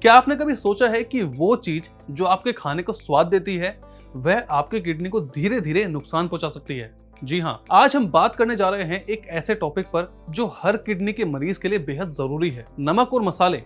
क्या आपने कभी सोचा है कि वो चीज जो आपके खाने को स्वाद देती है वह आपके किडनी को धीरे धीरे नुकसान पहुंचा सकती है? जी हाँ, आज हम बात करने जा रहे हैं एक ऐसे टॉपिक पर जो हर किडनी के मरीज के लिए बेहद जरूरी है। नमक और मसाले,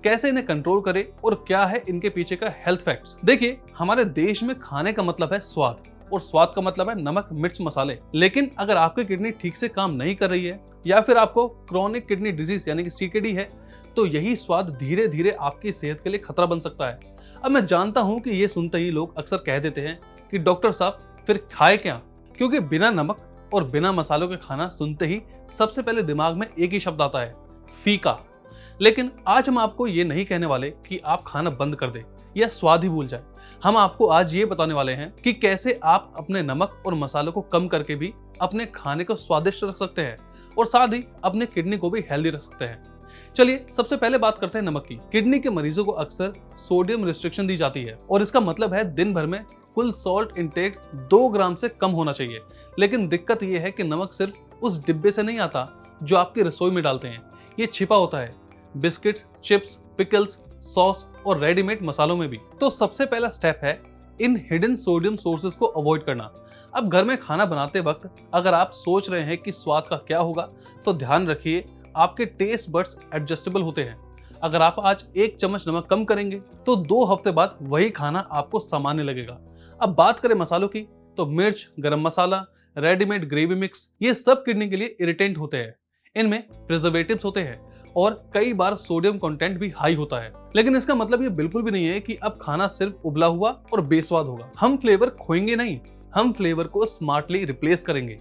कैसे इन्हें कंट्रोल करें और क्या है इनके पीछे का हेल्थ फैक्ट्स। देखिए, हमारे देश में खाने का मतलब है स्वाद और स्वाद का मतलब है नमक, मिर्च, मसाले। लेकिन अगर आपकी किडनी ठीक से काम नहीं कर रही है या फिर आपको क्रोनिक किडनी डिजीज यानी कि सीकेडी है, तो यही स्वाद धीरे धीरे आपकी सेहत के लिए खतरा बन सकता है। अब मैं जानता हूं कि ये सुनते ही लोग अक्सर कह देते हैं कि डॉक्टर साहब फिर खाए क्या, क्योंकि बिना नमक और बिना मसालों के खाना सुनते ही सबसे पहले दिमाग में एक ही शब्द आता है, फीका। लेकिन आज हम आपको ये नहीं कहने वाले कि आप खाना बंद कर दें या स्वाद ही भूल जाए। हम आपको आज ये बताने वाले हैं कि कैसे आप अपने नमक और मसालों को कम करके भी अपने खाने को स्वादिष्ट रख सकते हैं और साथ ही अपने किडनी को भी हेल्दी रख सकते हैं। चलिए सबसे पहले बात करते हैं नमक की। किडनी के मरीजों को अक्सर सोडियम रिस्ट्रिक्शन दी जाती है और इसका मतलब है दिन भर में कुल सॉल्ट इंटेक 2 ग्राम से कम होना चाहिए। लेकिन दिक्कत यह है कि नमक सिर्फ उस डिब्बे से नहीं आता जो आपकी रसोई में डालते हैं, ये छिपा होता है बिस्किट्स, चिप्स, पिकल्स, सॉस और रेडीमेड मसालों में भी। तो सबसे पहला स्टेप है इन हिडन सोडियम सोर्सेज को अवॉइड करना। अब घर में खाना बनाते वक्त अगर आप सोच रहे हैं कि स्वाद का क्या होगा, तो ध्यान रखिए आपके टेस्ट बड्स एडजस्टेबल होते हैं। अगर आप आज 1 चम्मच नमक कम करेंगे तो 2 हफ्ते बाद वही खाना आपको सामान्य लगेगा। अब बात करें मसालों की, तो मिर्च, गरम मसाला, रेडीमेड ग्रेवी मिक्स, ये सब किडनी के लिए इरिटेंट होते हैं। इनमें प्रिजर्वेटिव्स होते हैं और कई बार सोडियम कंटेंट भी हाई होता है। लेकिन इसका मतलब ये बिल्कुल भी नहीं है कि अब खाना सिर्फ उबला हुआ और बेस्वाद होगा। हम फ्लेवर खोएंगे नहीं, हम फ्लेवर को स्मार्टली रिप्लेस करेंगे।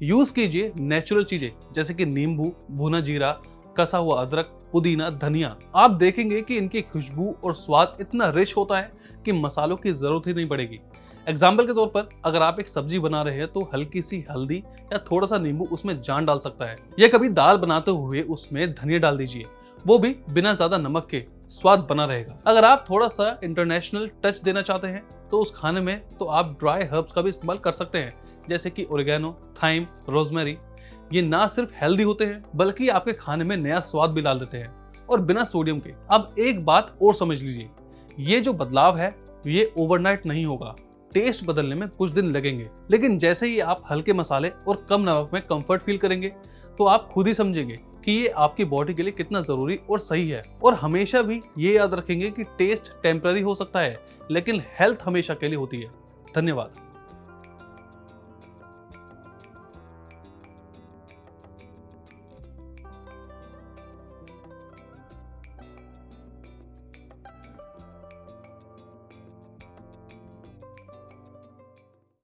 यूज कीजिए नेचुरल चीजें जैसे कि नींबू, भुना जीरा, कसा हुआ अदरक, पुदीना, धनिया। आप देखेंगे कि इनकी खुशबू और स्वाद इतना रिच होता है कि मसालों की जरूरत ही नहीं पड़ेगी। एग्जाम्पल के तौर पर अगर आप एक सब्जी बना रहे हैं तो हल्की सी हल्दी या थोड़ा सा नींबू उसमें जान डाल सकता है, या कभी दाल बनाते हुए उसमें धनिया डाल दीजिए, वो भी बिना ज्यादा नमक के, स्वाद बना रहेगा। अगर आप थोड़ा सा इंटरनेशनल टच देना चाहते हैं तो उस खाने में तो आप ड्राई हर्ब्स का भी इस्तेमाल कर सकते हैं, जैसे कि ओरिगेनो, थाइम, रोजमेरी। ये ना सिर्फ हेल्दी होते हैं बल्कि आपके खाने में नया स्वाद भी डाल देते हैं और बिना सोडियम के। अब एक बात और समझ लीजिए, ये जो बदलाव है ये ओवरनाइट नहीं होगा। टेस्ट बदलने में कुछ दिन लगेंगे, लेकिन जैसे ही आप हल्के मसाले और कम नमक में कंफर्ट फील करेंगे तो आप खुद ही समझेंगे कि ये आपकी बॉडी के लिए कितना जरूरी और सही है। और हमेशा भी ये याद रखेंगे कि टेस्ट टेम्पररी हो सकता है लेकिन हेल्थ हमेशा के लिए होती है। धन्यवाद।